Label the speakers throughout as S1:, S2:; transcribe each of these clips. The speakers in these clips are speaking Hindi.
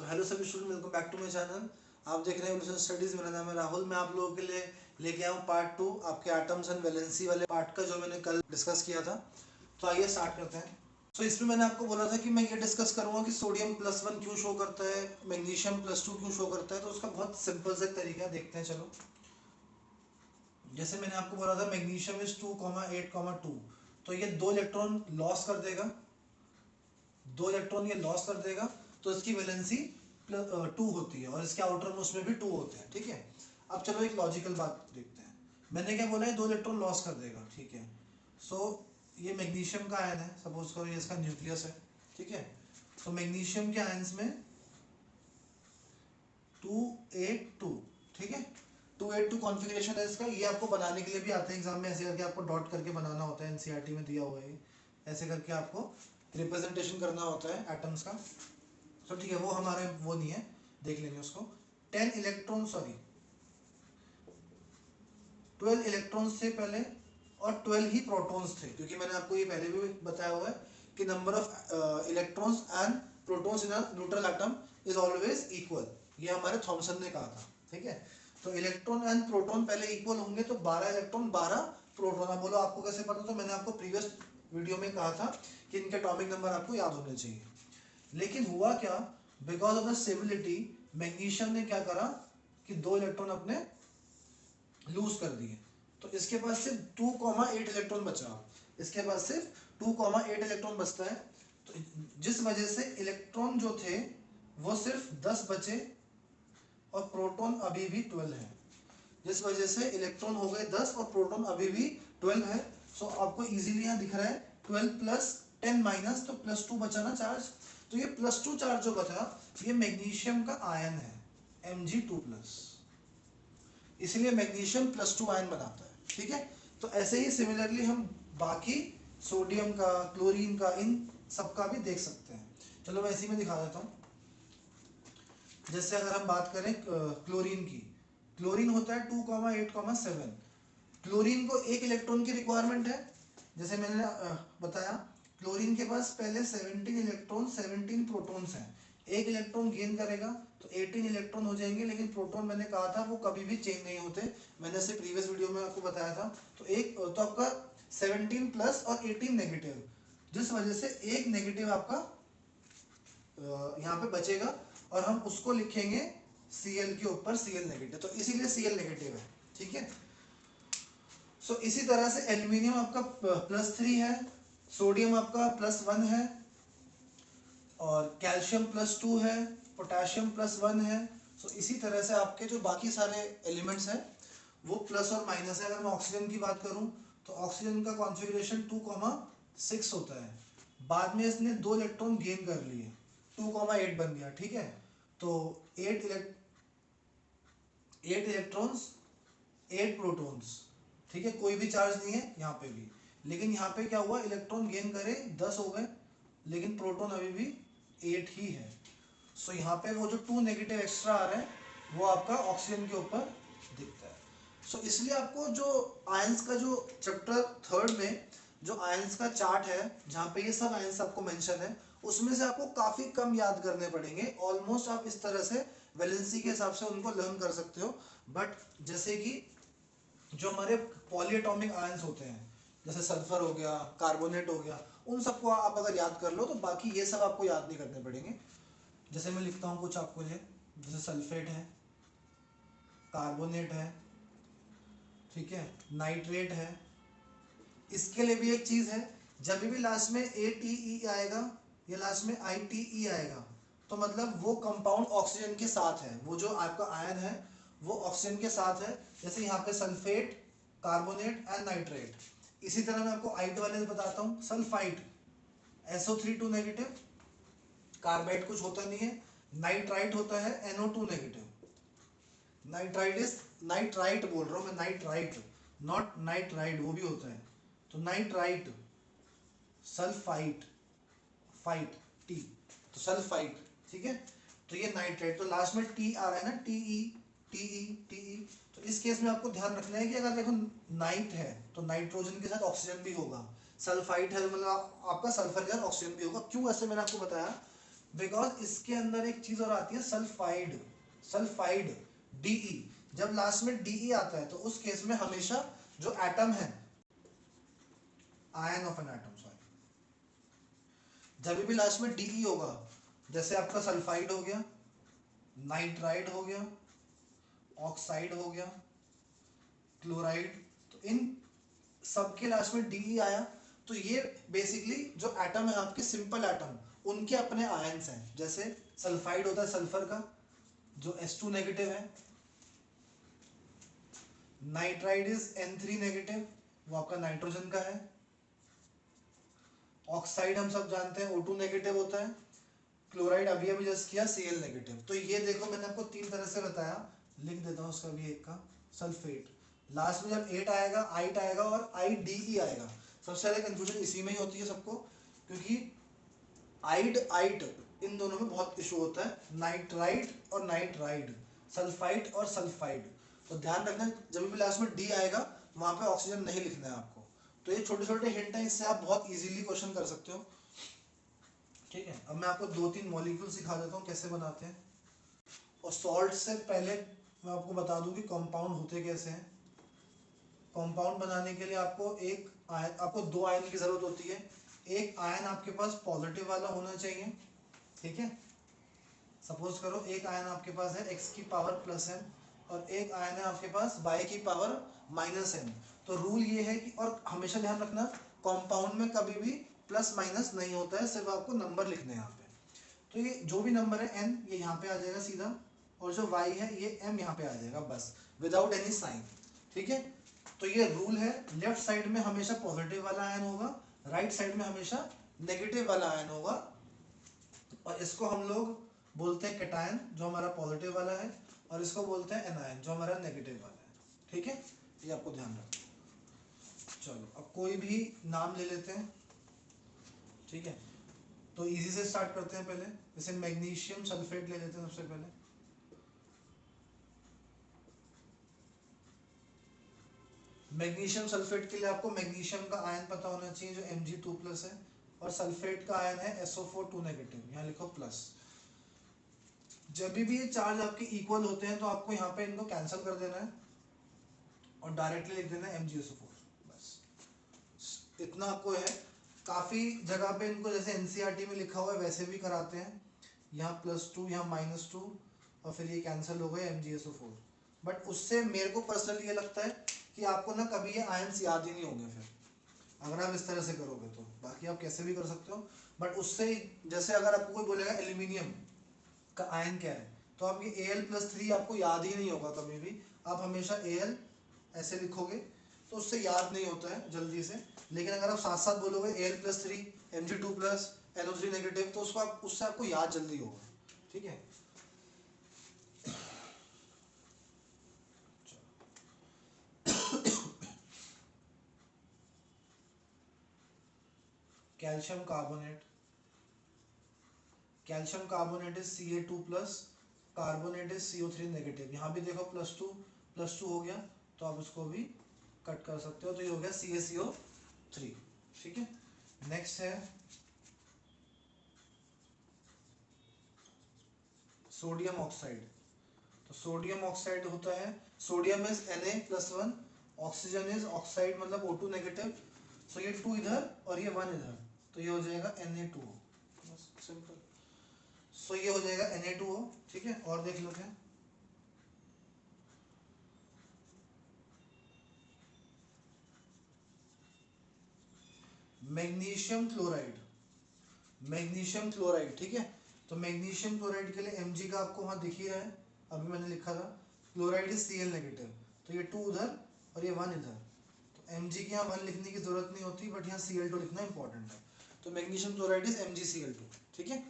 S1: हेलो सभी student, welcome back to my channel. आप देख रहे हैं एवोल्यूशन स्टडीज। मेरा नाम है राहुल। मैं आप लोगों के लिए लेके आया हूँ पार्ट 2 आपके एटम्स एंड वैलेंसी वाले पार्ट का, जो मैंने कल डिस्कस किया था। तो आइए स्टार्ट करते हैं। तो इसमें मैंने आपको बोला था कि मैं ये डिस्कस करूंगा कि सोडियम +1 क्यों शो करता है, मैग्नीशियम +2 क्यों शो करता है। तो उसका बहुत सिंपल सा तरीका देखते हैं। चलो, जैसे मैंने आपको बोला था मैग्नीशियम इज 2,8,2, तो ये 2 इलेक्ट्रॉन लॉस कर देगा, 2 इलेक्ट्रॉन ये लॉस कर देगा। तो इसकी वैलेंसी 2 होती है और इसके आउटर मोस्ट में भी 2 होते हैं। ठीक है, अब चलो एक लॉजिकल बात देखते हैं। मैंने क्या बोला है, 2 इलेक्ट्रॉन लॉस कर देगा। ठीक है, सो ये मैग्नीशियम का आयन है, सपोज करो ये इसका न्यूक्लियस है। ठीक है, तो मैग्नीशियम के आयंस में 282, ठीक है, 282 कॉन्फ़िगरेशन है इसका। ये आपको बनाने के लिए भी आते हैं एग्जाम में, ऐसे करके आपको डॉट करके बनाना होता है, एनसीईआरटी में दिया हुआ है। ऐसे करके आपको रिप्रेजेंटेशन करना होता है एटम्स का। तो ठीक है, वो हमारे वो नहीं है, देख लेंगे उसको। 12 इलेक्ट्रॉन से पहले और 12 ही प्रोटॉन्स थे, क्योंकि मैंने आपको ये पहले भी बताया हुआ है कि number of electrons and protons in a neutral atom is always equal. ये हमारे थॉमसन ने कहा था। ठीक है, तो इलेक्ट्रॉन एंड प्रोटॉन पहले इक्वल होंगे, तो 12 इलेक्ट्रॉन 12 प्रोटॉन। अब बोलो आपको कैसे पता? तो मैंने आपको प्रीवियस वीडियो में कहा था कि इनके एटॉमिक नंबर आपको याद होने चाहिए। लेकिन हुआ क्या, because of the stability magnesium ने क्या करा कि 2 इलेक्ट्रॉन अपने लूज कर दिए। तो इसके पास सिर्फ 2,8 इलेक्ट्रॉन बचा। इसके पास सिर्फ 2,8 इलेक्ट्रॉन बचता है। तो जिस वजह से इलेक्ट्रॉन जो थे वो सिर्फ 10 बचे और प्रोटॉन अभी भी 12 है। जिस वजह से इलेक्ट्रॉन हो गए 10 और प्रोटॉन अभी भी 12 है। सो आपको इजीली यहाँ दिख रहा है 12 प्लस 10 माइनस, तो +2 बचा ना चार्ज। तो ये +2 चार्ज जो बचा, ये मैग्नीशियम का आयन है, Mg2+। इसलिए मैग्नीशियम +2 आयन बनाता है। ठीक है, तो ऐसे ही सिमिलरली हम बाकी सोडियम का, क्लोरीन का, इन सबका भी देख सकते हैं। चलो मैं इसी में दिखा देता हूँ। जैसे अगर हम बात करें क्लोरीन की, क्लोरीन होता है 2,8,7। क्लोरीन को 1 इलेक्ट्रॉन की रिक्वायरमेंट है। जैसे मैंने बताया, क्लोरीन के पास पहले 17 इलेक्ट्रॉन 17 प्रोटॉन्स हैं। 1 इलेक्ट्रॉन गेन करेगा तो 18 इलेक्ट्रॉन हो जाएंगे, लेकिन प्रोटॉन मैंने कहा था वो कभी भी चेंज नहीं होते, मैंने से प्रीवियस वीडियो में आपको बताया था। तो आपका 17 प्लस और 18 नेगेटिव, जिस वजह से एक नेगेटिव आपका यहाँ पे बचेगा और हम उसको लिखेंगे Cl के ऊपर Cl नेगेटिव, तो इसीलिए Cl नेगेटिव है। ठीक है, सो इसी तरह से एल्यूमिनियम आपका +3 है, सोडियम आपका +1 है, और कैल्शियम +2 है, पोटेशियम +1 है। सो इसी तरह से आपके जो बाकी सारे एलिमेंट्स हैं वो प्लस और माइनस है। अगर मैं ऑक्सीजन की बात करूं तो ऑक्सीजन का कॉन्फ़िगरेशन 2,6 होता है। बाद में इसने 2 इलेक्ट्रॉन गेन कर लिए, 2,8 बन गया। ठीक है, तो 8 इलेक्ट्रॉन्स 8 प्रोटॉन्स। ठीक है, कोई भी चार्ज नहीं है यहाँ पे भी, लेकिन यहाँ पे क्या हुआ, इलेक्ट्रॉन गेन करे 10 हो गए, लेकिन प्रोटॉन अभी भी 8 ही है। सो यहाँ पे वो जो 2 नेगेटिव एक्स्ट्रा आ रहे हैं वो आपका ऑक्सीजन के ऊपर दिखता है। सो इसलिए आपको जो आयंस का जो चैप्टर 3 में जो आयंस का चार्ट है, जहाँ पे ये सब आयंस आपको मेंशन है, उसमें से आपको काफ़ी कम याद करने पड़ेंगे। ऑलमोस्ट आप इस तरह से वैलेंसी के हिसाब से उनको लर्न कर सकते हो। बट जैसे कि जो हमारे पॉलीएटॉमिक आयंस होते हैं, जैसे सल्फर हो गया, कार्बोनेट हो गया, उन सबको आप अगर याद कर लो तो बाकी ये सब आपको याद नहीं करने पड़ेंगे। जैसे मैं लिखता हूँ कुछ आपको लिए, जैसे सल्फेट है, कार्बोनेट है, ठीक है, नाइट्रेट है। इसके लिए भी एक चीज़ है, जब भी लास्ट में ATE आएगा या लास्ट में ITE आएगा, तो मतलब वो कंपाउंड ऑक्सीजन के साथ है, वो जो आपका आयन है वो ऑक्सीजन के साथ है। जैसे यहाँ पे सल्फेट, कार्बोनेट एंड नाइट्रेट। इसी तरह मैं आपको आइट वाले बताता हूँ, सल्फाइट SO3 2 नेगेटिव, कार्बाइड कुछ होता नहीं है, नाइट्राइट होता है NO2 नेगेटिव। नाइट्राइट बोल रहा हूँ मैं, नाइट्राइट, नॉट नाइट्राइड, वो भी होता है। तो नाइट्राइट, सल्फाइट, फाइट टी, तो सल्फाइट। ठीक है, तो ये नाइट्राइट, तो लास्ट में टी आ रहा है ना, टीई। तो इस केस में आपको ध्यान रखना है कि अगर देखो नाइट है तो नाइट्रोजन के साथ ऑक्सीजन भी होगा, सल्फाइट है मतलब आपका सल्फर के साथ ऑक्सीजन भी होगा। क्यों ऐसे मैंने आपको बताया, बिकॉज इसके अंदर एक चीज और आती है सल्फाइड, सल्फाइड डीई। जब लास्ट में डीई आता है तो उस केस में हमेशा जो एटम है, ion of an atom sorry, जब भी लास्ट में डीई होगा, जैसे आपका सल्फाइड हो गया, नाइट्राइड हो गया, ऑक्साइड हो गया, क्लोराइड, तो इन सबके लास्ट में डीई आया, तो ये बेसिकली जो एटम है आपके सिंपल एटम, उनके अपने आयंस हैं। जैसे सल्फाइड होता है सल्फर का, जो H2 नेगेटिव है, नाइट्राइड इज N3 नेगेटिव, वो आपका नाइट्रोजन का है, ऑक्साइड हम सब जानते हैं O2 नेगेटिव होता है, क्लोराइड अभी अभी जस्ट किया Cl नेगेटिव। तो ये देखो मैंने आपको तीन तरह से बताया, लिख देता हूँ उसका भी एक का, सल्फेट, लास्ट में जब 8 आएगा, आइट आएगा और IDE आएगा। सबसे ज्यादा कंफ्यूजन इसी में ही होती है सबको, क्योंकि आइड आइट इन दोनों में बहुत इशू होता है, नाइट्राइड और नाइट्राइड, सल्फाइड और सल्फाइड। तो ध्यान रखना जब भी लास्ट में डी आएगा वहां पे ऑक्सीजन नहीं लिखना है आपको। तो ये छोटे छोटे हिंट हैं, इससे आप बहुत इजीली क्वेश्चन कर सकते हो। ठीक है, अब मैं आपको 2-3 मॉलिक्यूल सिखा देता हूँ कैसे बनाते हैं। और सॉल्ट से पहले मैं आपको बता दूं कि कंपाउंड होते कैसे हैं। कंपाउंड बनाने के लिए आपको एक आयन, आपको 2 आयन की जरूरत होती है। एक आयन आपके पास पॉजिटिव वाला होना चाहिए, ठीक है। सपोज करो एक आयन आपके पास है x की पावर +m और एक आयन है आपके पास y की पावर -m। तो रूल ये है कि, और हमेशा ध्यान रखना कंपाउंड में कभी भी प्लस माइनस नहीं होता है, सिर्फ आपको नंबर लिखने हैं यहाँ पे। तो ये जो भी नंबर है n ये यहाँ पे आ जाएगा सीधा, और जो y है ये m यहाँ पे आ जाएगा, बस विदाउट एनी साइन, ठीक है। तो ये रूल है, लेफ्ट साइड में हमेशा पॉजिटिव वाला आयन होगा, राइट साइड में हमेशा नेगेटिव वाला आयन होगा। और इसको हम लोग बोलते हैं कैटायन जो हमारा पॉजिटिव वाला है, और इसको बोलते हैं एनायन जो हमारा नेगेटिव वाला है, ठीक है। ये आपको ध्यान रखना। चलो अब कोई भी नाम ले लेते हैं, ठीक है। तो इजी से स्टार्ट करते हैं पहले, जैसे मैग्नीशियम सल्फेट ले लेते हैं सबसे पहले। मैग्नीशियम सल्फेट के लिए आपको मैग्नीशियम का आयन पता होना चाहिए जो Mg2+ है, और सल्फेट का आयन है SO4 2 नेगेटिव, यहाँ लिखो प्लस। जब भी ये चार्ज आपके इक्वल होते हैं तो आपको यहाँ पे इनको कैंसिल कर देना है और डायरेक्टली लिख देना है MgSO4, बस इतना आपको है। काफी जगह पे इनको जैसे एनसीईआरटी में लिखा हुआ है वैसे भी कराते हैं, यहाँ +2 यहाँ -2 और फिर ये कैंसिल हो गए MgSO4। बट उससे मेरे को पर्सनली ये लगता है कि आपको ना कभी ये आयंस याद ही नहीं होंगे फिर, अगर आप इस तरह से करोगे तो। बाकी आप कैसे भी कर सकते हो, बट उससे जैसे अगर आपको कोई बोलेगा एल्यूमिनियम का आयन क्या है, तो आप ये Al+3 आपको याद ही नहीं होगा कभी भी। आप हमेशा Al ऐसे लिखोगे तो उससे याद नहीं होता है जल्दी से। लेकिन अगर आप साथ साथ बोलोगे Al+3 Mg2+ NO3 नेगेटिव, तो उसको आप उससे आपको याद जल्दी होगा, ठीक है। Calcium carbonate, calcium carbonate is Ca2+, carbonate is CO3 negative. यहाँ भी देखो +2 हो गया, तो आप उसको भी कट कर सकते हो, तो ये हो गया CaCO3, ठीक है। नेक्स्ट है सोडियम ऑक्साइड। तो सोडियम ऑक्साइड होता है, sodium is Na+1, oxygen is oxide मतलब O2 नेगेटिव, सो ये 2 इधर और ये 1 इधर, तो ये हो जाएगा Na2O, बस सिंपल। सो ये हो जाएगा Na2O, ठीक है। और देख लेते हैं मैग्नीशियम क्लोराइड, मैग्नीशियम क्लोराइड, ठीक है। तो मैग्नीशियम क्लोराइड के लिए Mg का आपको वहां दिख ही रहा है, अभी मैंने लिखा था, क्लोराइड इज Cl नेगेटिव, तो ये 2 उधर और ये 1 इधर, तो Mg की यहाँ 1 लिखने की जरूरत नहीं होती, बट यहाँ Cl2 लिखना इंपॉर्टेंट है। तो मैग्नीशियम क्लोराइड इज MgCl2, ठीक है।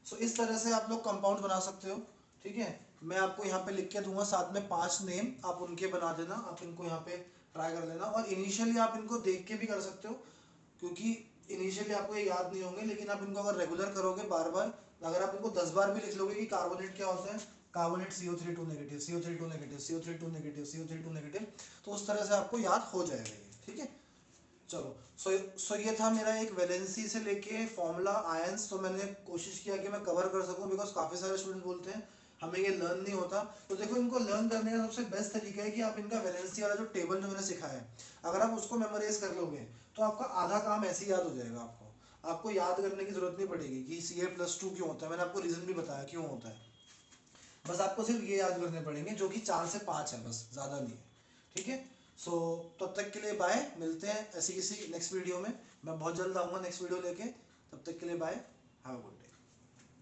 S1: सो इस तरह से आप लोग कंपाउंड बना सकते हो, ठीक है। मैं आपको यहाँ पे लिख के दूंगा साथ में 5 नेम, आप उनके बना देना, आप इनको यहाँ पे ट्राई कर लेना। और इनिशियली आप इनको देख के भी कर सकते हो, क्योंकि इनिशियली आपको ये याद नहीं होंगे, लेकिन आप इनको अगर रेगुलर करोगे बार बार, अगर आप इनको 10 बार भी लिख लोगे कि कार्बोनेट क्या होता है, carbonate CO3 2 negative, CO3 2 negative, CO3 2 negative, CO3 2 negative, तो उस तरह से आपको याद हो जाएगा ये, ठीक है। चलो, सो ये था मेरा एक वैलेंसी से लेके फॉर्मूला आयंस। तो मैंने कोशिश किया कि मैं कवर कर सकूं, बिकॉज काफ़ी सारे स्टूडेंट बोलते हैं हमें ये लर्न नहीं होता। तो देखो, इनको लर्न करने का सबसे बेस्ट तरीका है कि आप इनका वैलेंसी वाला जो टेबल जो मैंने सिखाया है, अगर आप उसको मेमोराइज कर लोगे तो आपका आधा काम ऐसे ही याद हो जाएगा। आपको याद करने की जरूरत नहीं पड़ेगी कि Ca+2 क्यों होता है। मैंने आपको रीजन भी बताया क्यों होता है। बस आपको सिर्फ ये याद करने पड़ेंगे, जो कि 4 से 5 है, बस ज़्यादा नहीं है। ठीक है। सो तब तक के लिए बाय, मिलते हैं ऐसी किसी नेक्स्ट वीडियो में। मैं बहुत जल्द आऊँगा नेक्स्ट वीडियो लेके। तब तक के लिए बाय, हैव अ गुड।